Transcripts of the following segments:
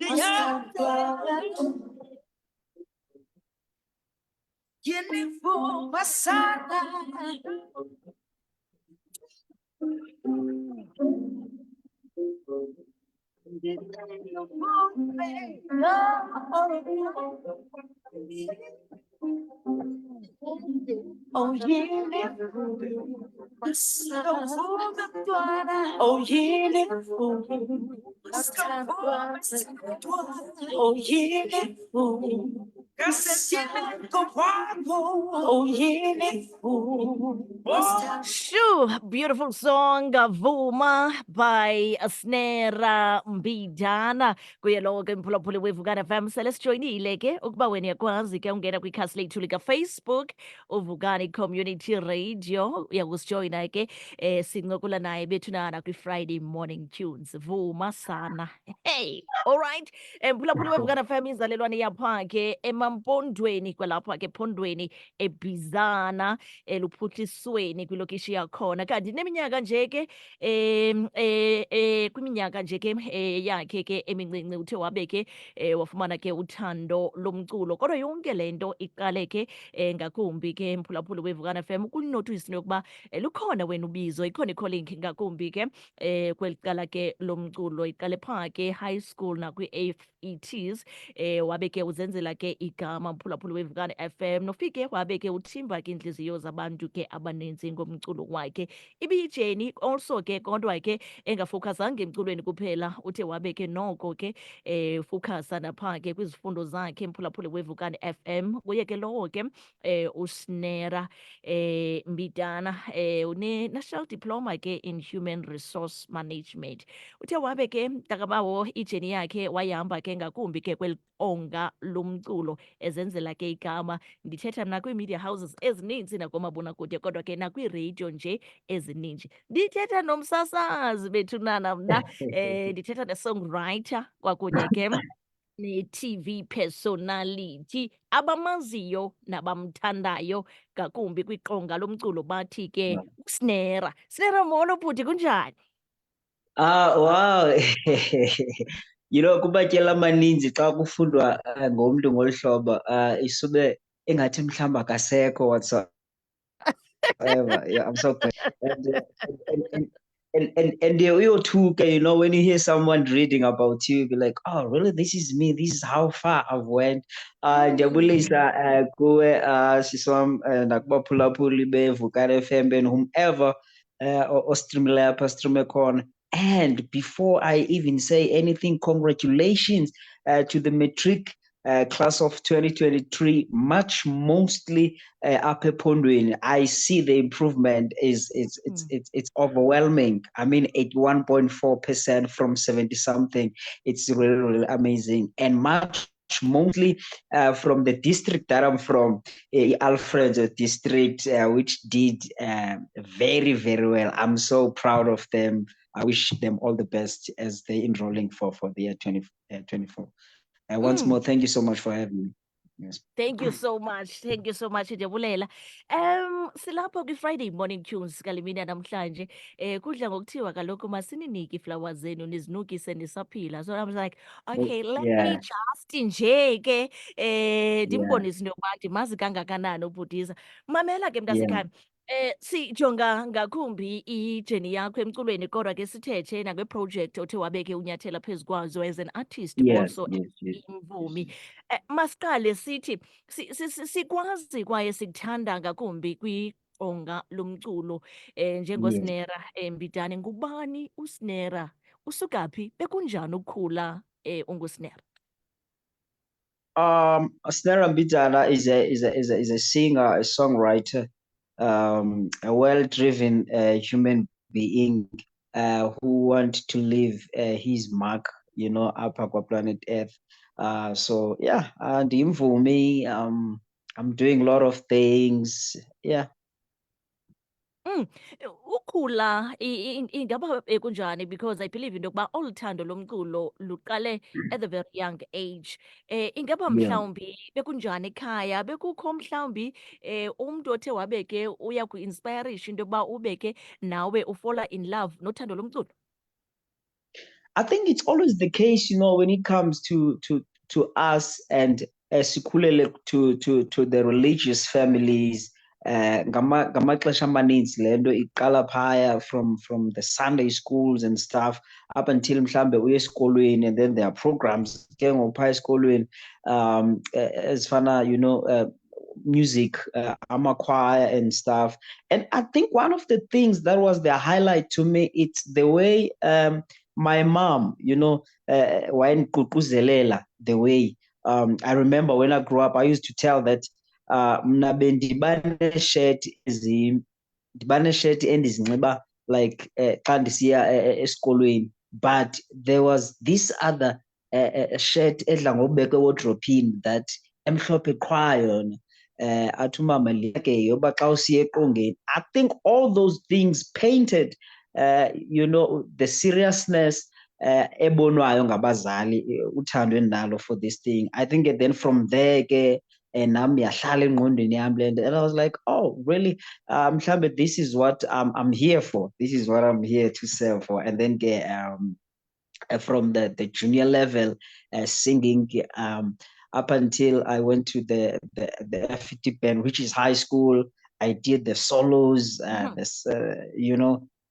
Oh yeah, oh yeah, oh yeah, oh yeah. Shoo, beautiful song, Vuma by Snerah Mbidana. Kuye lo ke mphulaphuli wevukana FM selesijoyinile ke ukuba wena yakwazi ke ungena kwikhasi lethu lika-Facebook uvukani Community Radio uyakusijoyina ke sincokola naye bethunana kwi-Friday morning tunes vuma sana. Hey, all right. Mphulaphuli wevukana FM izalelwane yapha ke emampondweni kwalapha ke ephondweni eBizana eluphuhlisweni kwilokishi yakhona kanti neminyaka nje ke kwiminyaka nje ke yakhe ke emincinci uthe wabe ke wafumana ke uthando lomculo kodwa yonke lento iqale ke ngakumbi ke mphulaphuli wevukana FM kunothisi yokuba lukhona wena ubizo ikhona i-calling ngakumbi ke kwelicala ke lomculo iqale pha ke high school nakwi-AFETs wabe ke uzenzela ke igama mphulaphuli wevukana FM nofike wabe ke uthimba ke inhliziyo zabantu ke abaninzi ngomculo wakhe ibijeni also ke kodwa ke engafocusanga emculweni kuphela uthe wabe ke noko ke focusa napha ke kwizifundo zakhe mphulaphuli wevukana FM kuye ke lowo ke uSnerah Mbidana une national diploma ke in human resource management uthe wabe ke takabawo ijeni yakhe wayihamba ke ngakumbi ke kwelonga lomculo ezenzela ke igama ndithetha mna kwii-media houses ezininzi nakomabonakude kodwa ke nakwiiradio nje ezininji ndithetha nomsasazi bethunana mna ndithetha ne-songwriter kwakunye ke ne-TV personality abamaziyo nabamthandayo ngakumbi kwiqonga lomculo bathi ke uSnerah. Snerah, molo bhuti kunjani? Wow. Kumatyela amaninzi xa kufundwa ngomntu ngolu hlobo isube engathi mhlawumbi akasekho whatsoever. Yeah, I'm so glad. And uyothuka, when you hear someone reading about you, be like, oh, really? This is me. This is how far I've went. Ndiyabulisa kuwe siswam nakubaphulaphuli bevukana FM and whomever ostreamela apha streame khona. And before I even say anything, congratulations to the matric class of 2023, mostly up ephondweni. I see the improvement it's overwhelming. I mean, 81.4% from 70 something. It's really, really amazing. And mostly from the district that I'm from, Alfred district, which did very, very well. I'm so proud of them. I wish them all the best as they're enrolling for the year 2024. Once more, thank you so much for having me. Yes. Thank you so much. Thank you so much, ndiyabulela. Silapho kwi-Friday morning tunes kalimini namhlanje. Kudla ngokuthiwa kaloku masininike iflowers zenu nizinukise nisaphila. So I was like, okay, let me just nje ke ndimbonise into yokuba ndimazi kangakanani ubhutisa. Mamela ke mntasekhaya. Sijonga ngakumbi ijeni yakho emculweni kodwa ke sithethe nakweproject othe wabeke unyathela phezu kwazo as an artist also imvumi. Masiqale sithi sikwazi kwaye sikuthanda ngakumbi kwiqonga lomculo njengoSnerah Mbidana. Ngubani uSnerah? Usuka phi? Bekunjani ukukhula unguSnerah? Snerah Mbidana is a singer, a songwriter, a well-driven human being who want to leave his mark, upper planet Earth. So yeah, ndimvumi. I'm doing a lot of things. Yeah. Ukhula ingaba kunjani because I believe into yokuba olu thando lomculo luqale at the very young age. Ingaba mhlawumbi bekunjani ekhaya? Bekukho mhlawumbi umntu othe wabe ke uya ku-inspirisha into yokuba ube ke nawe ufola in love nothando lomculo? I think it's always the case, when it comes to us and sikhulele to the religious families. Ngamaxesha amaninzi le nto iqala phaya from the Sunday schools and stuff up until mhlambe uye esikolweni, and then there are programs ke ngoku phaya esikolweni, ezifana, music, choir and stuff. And I think one of the things that was the highlight to me, it's the way my mom, wayendiququzelela the way. I remember when I grew up, I used to tell that mna bendibaneeshirt ndibaneeshirt endizinxiba like xa ndisiya esikolweni, but there was this other shirt edla ngobekwa ewodropini that emhlophe qhwa yona, athi umama le ke yoba xa usiya eqongeni. I think all those things painted the seriousness ebonwayo ngabazali, uthando endinalo for this thing. I think then from there ke nam yahlala engqondweni yam le nto, and I was like, oh really, mhlambe this is what I'm here for, this is what I'm here to serve for. And then ke from the junior level, singing, up until I went to the FET band, which is high school. I did the solos, this,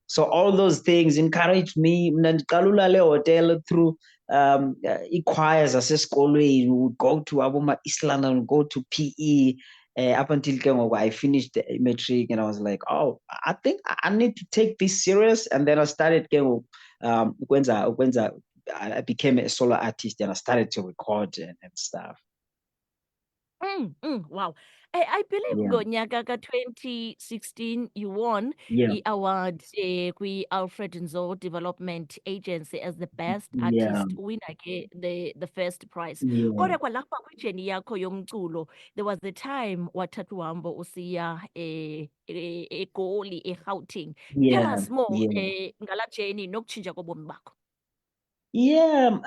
so all those things encouraged me. Mna ndiqala ulala ehotel through choirs zasesikolweni. We would go to aboma East London, go to PE, up until ke ngoku I finished the matric, and I was like, oh, I think I need to take this serious. And then I started ke ngoku ukwenza I became a solo artist, and I started to record and stuff. Wow. I believe Yeah, ngonyaka ka-2016 you won yeah, i-award kwi-Alfred Nzo Development Agency as the best yeah, artist winner ke the first prize. yeah, Kodwa kwalapha kwijeni yakho yomculo, there was the time wathatha uhambo usiya eGoli, eGauteng. Tell yeah, us more yeah. ngala journey nokutshintsha kobomi bakho. Yeah,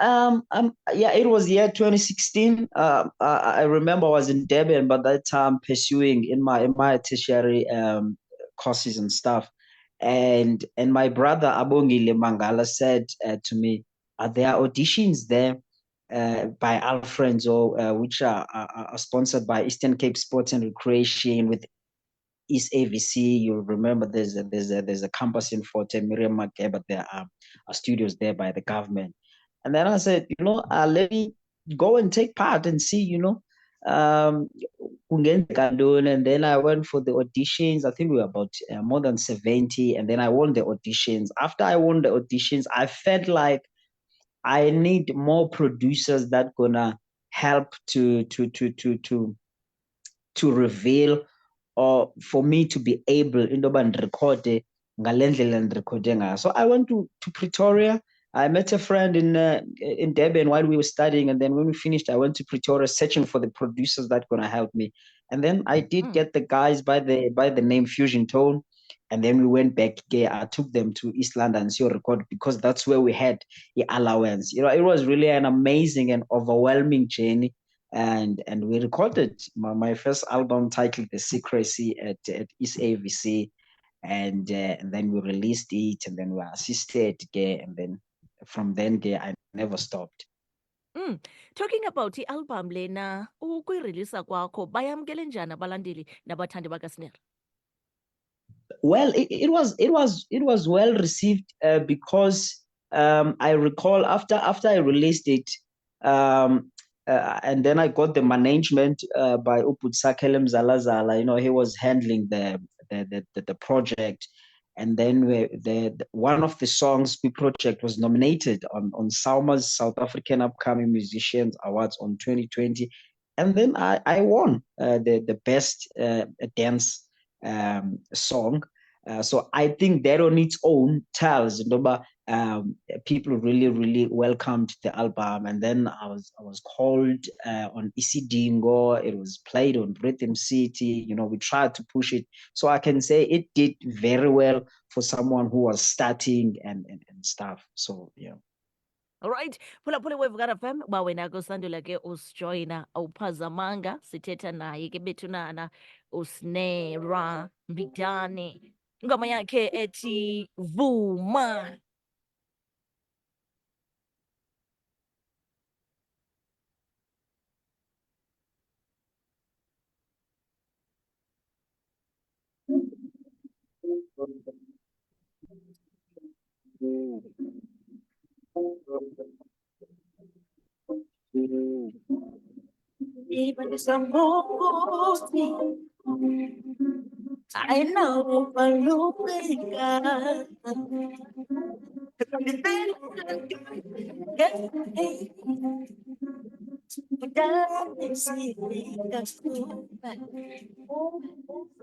yeah, it was year 2016. I remember I was in Durban by that time pursuing in my tertiary courses and stuff. And my brother Abongile Mangala said to me, there are auditions there by Alfrenzo, which are sponsored by Eastern Cape Sports and Recreation with East AVC. You remember there's a campus in Fort Miriam Makeba, but there are studios there by the government. And then I said, let me go and take part and see, um, kungenzeka ntoni. And then I went for the auditions. I think we were about more than 70, and then I won the auditions. After I won the auditions, I felt like I need more producers that gonna help to reveal, or for me to be able into yoba ndirekhode ngale ndlela ndirekhode ngayo. So I went to Pretoria. I met a friend in Durban while we were studying, and then when we finished, I went to Pretoria searching for the producers that gonna help me. And then I did get the guys by the name Fusion Tone, and then we went back. I took them to East London to record because that's where we had the allowance. It was really an amazing and overwhelming journey, and we recorded my first album titled The Secrecy at East AVC, and then we released it, and then we assisted, and then from then I never stopped. Talking about i-album lena ukuyireleasa kwakho bayamkele njani abalandeli nabathandi bakaSnerah? Well, it was well received, because I recall after I released it, and then I got the management by Uputsakele Mzalazala. He was handling the project, and then one of the songs we project was nominated on Salma's South African Upcoming Musicians Awards on 2020, and then I won the best dance song. So I think that on its own tells people really, really welcomed the album. And then I was called on Isidingo. It was played on Rhythm City. We tried to push it. So I can say it did very well for someone who was starting and stuff. So yeah. Alright, phulaphula weVukana FM uba wena ke usandula ke usijoyina awuphazamanga, sithetha naye ke bethunana uSnerah Mbidana, ingoma yakhe ethi Vuma. Even some more I know I'm looking at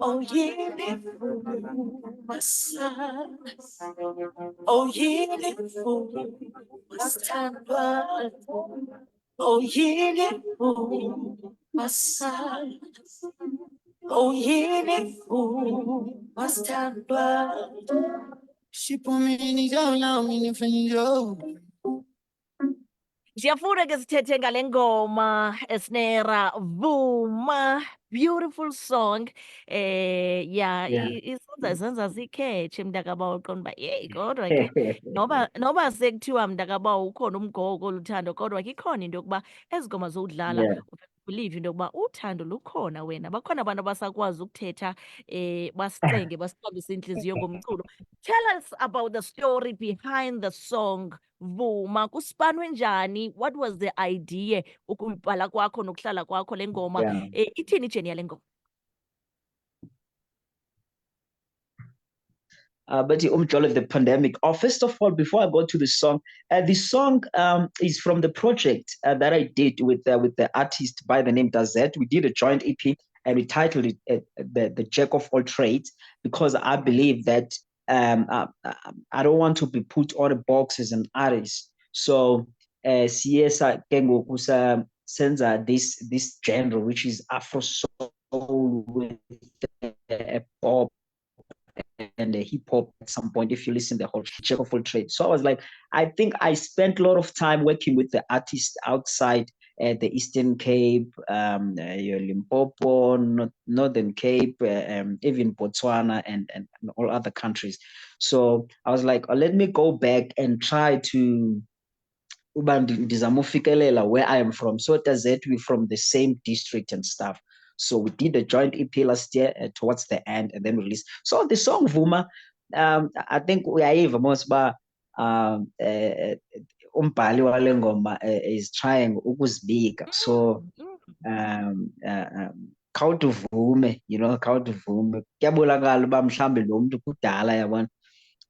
oh yeah, oh yeah, oh yeah, oh yeah, she put me in the zone, now I'm in the friend zone. Ndiyafuna ke sithethe ngale ngoma Snerah Vuma, beautiful song. Yeah, Yeah. isenza senza sikhethe mntakabawo uqonda uba yeyi kodwa ke noba sekuthiwa mntakabawo ukhona umgogo oluthando kodwa ke ikhona into yokuba ezi ngoma zowudlala Yeah. believe into yokuba uthando lukhona wena. Bakhona abantu abasakwazi ukuthetha basicenge basithambise intliziyo ngomculo. Tell us about the story behind the song Vuma. Kuspanwe njani? What was the idea ukuyibhala kwakho nokuhlala kwakho le ngoma? Yeah. Ithini ijeni yale ngoma? But the pandemic. Oh, first of all, before I go to the song is from the project that I did with the artist by the name Dazet. We did a joint EP and we titled it the Jack of All Trades because I believe that I don't want to be put on a box as an artist. So CS senza this genre which is Afro soul with pop and hip hop at some point if you listen the whole check of all trade. So I was like, I think I spent a lot of time working with the artists outside the Eastern Cape, Limpopo, Northern Cape, even Botswana and all other countries. So I was like, oh, let me go back and try to uba ndizama ufikelela where I am from. So does that we from the same district and stuff. So we did a joint EP last year towards the end and then released. So the song Vuma, I think uyayiva most uba umbhali wale ngoma is trying ukuzibika. So khawutuvume, khawutuvume. Kuyabonakala uba mhlawumbi lo mntu kudala yabona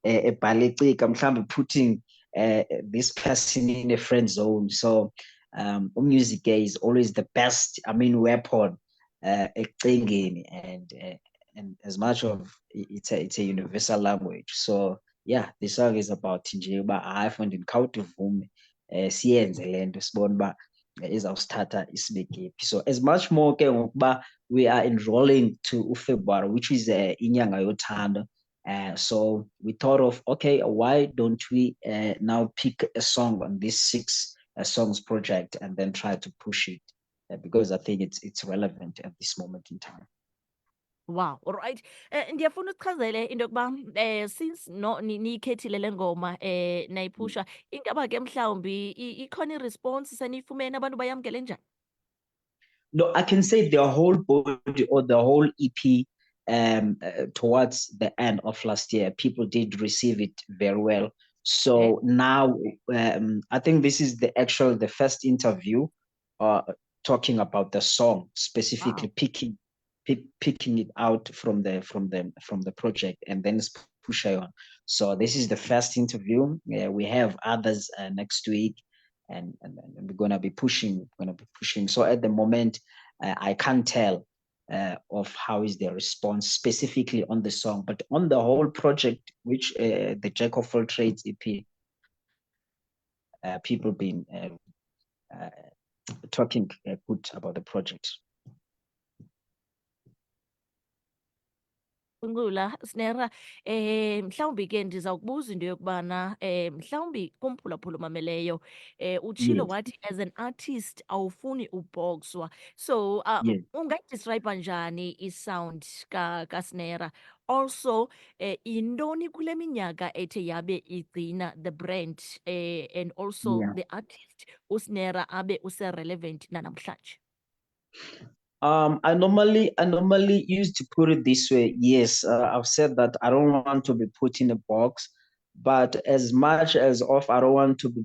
ebhala ecika mhlawumbi putting this person in a friend zone. So music is always the best, weapon ecingeni and as much of it's a universal language. So yeah, the song is about nje uba hayi fondini khawutuvume siyenze le nto sibone uba izawusithatha isibeke phi. So as much more ke ngokuba we are enrolling to uFebruary, which is inyanga yothando. So we thought of, okay, why don't we now pick a song on this 6 songs project and then try to push it because I think it's relevant at this moment in time. Wow, alright. Ndiyafuna usichazele into yokuba since no niyikhethile le ngoma nayiphusha, ingaba ke mhlawumbi ikhona i-response seniyifumene abantu bayamkele njani? No, I can say the whole body or the whole EP towards the end of last year, people did receive it very well. So now I think this is the first interview talking about the song specifically, Wow. picking it out from the project and then push it on. So this is the first interview. We have others next week and we're gonna be pushing. So at the moment, I can't tell of how is the response specifically on the song, but on the whole project, which the Jack of All Trades EP, people been talking good about the project. Ncula Snerah, mhlawumbi ke ndiza kubuza into yokubana mhlawumbi kumphulaphula omameleyo utshilo Yes. wathi as an artist awufuni ubhokswa. So Yes. ungayidescribe njani isound kaSnerah? Also yintoni kule minyaka ethe yabe igcina the brand and also Yeah. the artist uSnerah abe use-relevant nanamhlanje? I normally used to put it this way. Yes, I've said that I don't want to be put in a box, but as much as of I don't want to be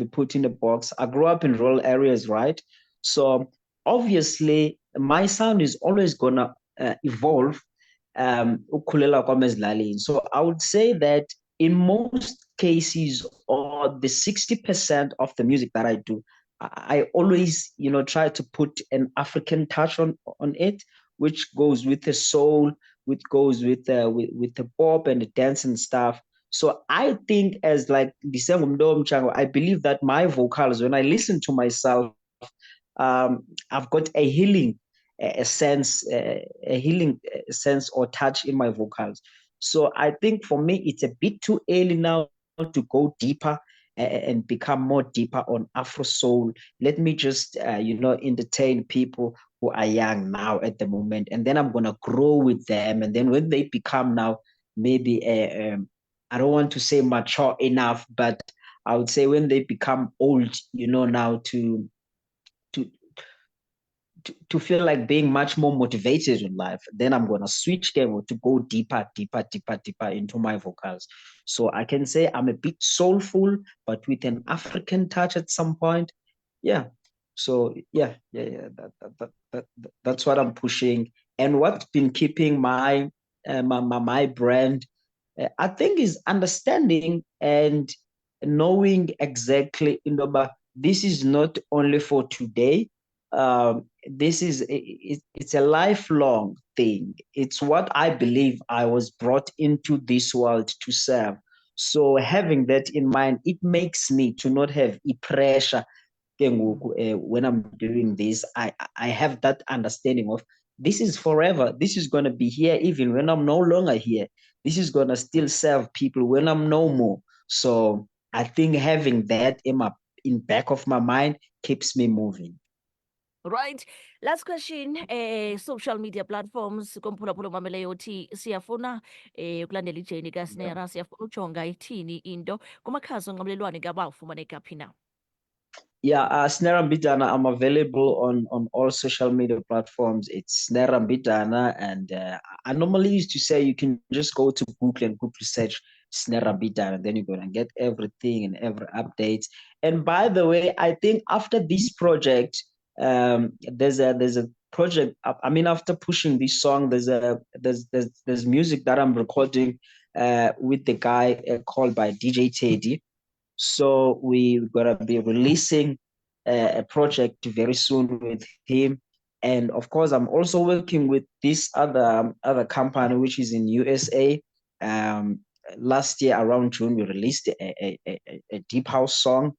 put in a box. I grew up in rural areas, right? So obviously my sound is always gonna evolve. Ukhulela kwami ezilalini. So I would say that in most cases, or the 60% of the music that I do, I always, try to put an African touch on it, which goes with the soul, which goes with the pop and the dance and stuff. So I think, as like I believe that my vocals, when I listen to myself, I've got a healing sense or touch in my vocals. So I think for me, it's a bit too early now to go deeper and become more deeper on Afro soul. Let me just, entertain people who are young now at the moment, and then I'm gonna grow with them. And then when they become now, maybe I don't want to say mature enough, but I would say when they become old, now to to feel like being much more motivated in life, then I'm gonna switch them to go deeper, deeper, deeper, deeper into my vocals. So I can say I'm a bit soulful, but with an African touch at some point. Yeah. So yeah. That's what I'm pushing, and what's been keeping my brand, I think, is understanding and knowing exactly, but this is not only for today. This is it's a lifelong thing. It's what I believe I was brought into this world to serve. So having that in mind, it makes me to not have pressure. When I'm doing this, I have that understanding of this is forever. This is going to be here even when I'm no longer here. This is going to still serve people when I'm no more. So I think having that in back of my mind keeps me moving. Right. Last question. Social media platforms kumphulaphula umameleyo uthi siyafuna ukulandela ijeni kaSnera, siyafuna ujonga ithini into kumakhasi onxibelelwano ke abafumaneka phi na. Yeah, Snerah Mbidana, I'm available on all social media platforms. It's Snerah Mbidana, and I normally used to say you can just go to Google and Google search Snerah Mbidana, and then you're gonna get everything and every update. And by the way, I think after this project, there's a project. I mean, after pushing this song, there's music that I'm recording with the guy called by DJ Teddy. So we're gonna be releasing a project very soon with him, and of course, I'm also working with this other company which is in USA. Last year around June, we released a deep house song,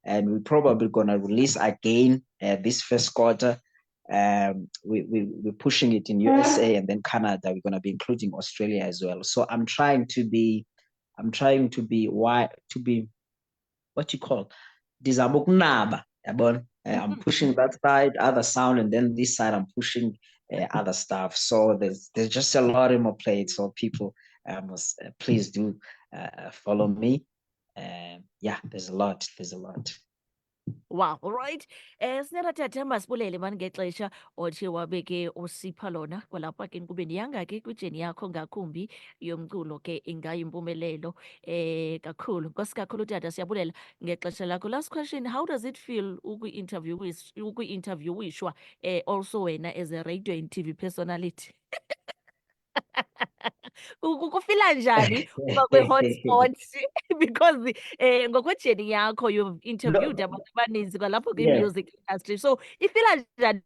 and we're probably gonna release again this first quarter. We're pushing it in USA and then Canada. We're gonna be including Australia as well. So I'm trying to be why to be what you call ndizama ukunaba yabona. I'm pushing that side, other sound, and then this side I'm pushing other stuff. So there's just a lot in my plate. So people must please do follow me. Yeah, there's a lot. Wow, alright. Sinera Thathemba sibulele mani ngexesha othi wabe ke usipha lona kwalapha ke enkqubeni yanga-ke kwijeni yakho ngakumbi yomculo ke ingayimpumelelo kakhulu. Nkosi kakhulu tata, siyabulela ngexesha lakho. Last question, how does it feel ukwi-interviewishwa also wena as a radio and TV personality? Kufila njani uba kwi-hotspot because ngokwejeni yakho you've interviewed No, abantu abaninzi kwalapho yeah, kwi-music industry, so ifila njani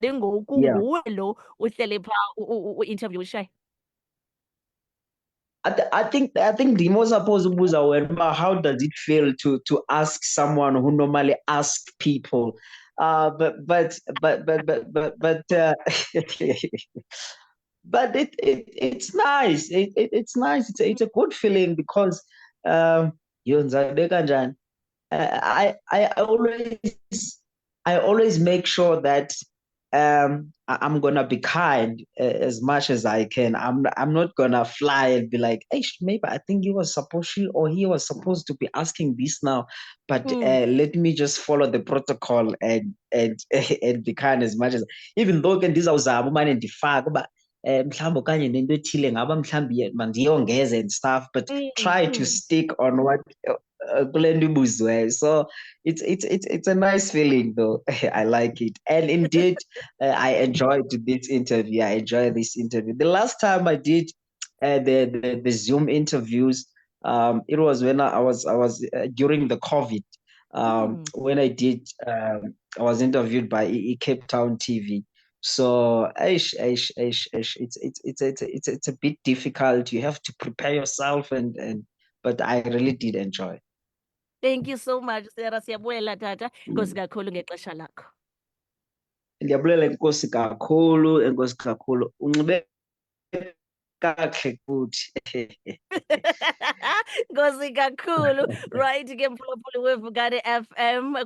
ngoku yeah. nguwe lo uhlele phaa u-interviewishayo? I think Dimo supposed to buza wena, how does it feel to ask someone who normally asks people, but but it's nice. It's nice. It's a good feeling because yonzabe kanjani. I always make sure that I'm gonna be kind as much as I can. I'm not gonna fly and be like, hey, maybe I think he was supposed to be asking this now, but Mm. let me just follow the protocol and and be kind as much as, even though ke ndizawuzama umane ndifaka uba mhlawumbi okanye nento ethile ngaba mhlawumbi mandiyongeze and stuff, but Mm, try to mm. stick on what kule nto ibuziweyo. So it's a nice feeling though. I like it. And indeed, I enjoyed this interview. I enjoy this interview. The last time I did the Zoom interviews, it was when I was during the COVID. Mm. When I did, I was interviewed by Cape Town TV. So it's a bit difficult. You have to prepare yourself but I really did enjoy. Thank you so much, Snerah. Siyabulela tata. Nkosi kakhulu ngexesha lakho. Ndiyabulela enkosi kakhulu, enkosi kakhulu. Unxibe kakuhle futhi. Nkosi kakhulu. Right ke mphulaphuli weVukani FM.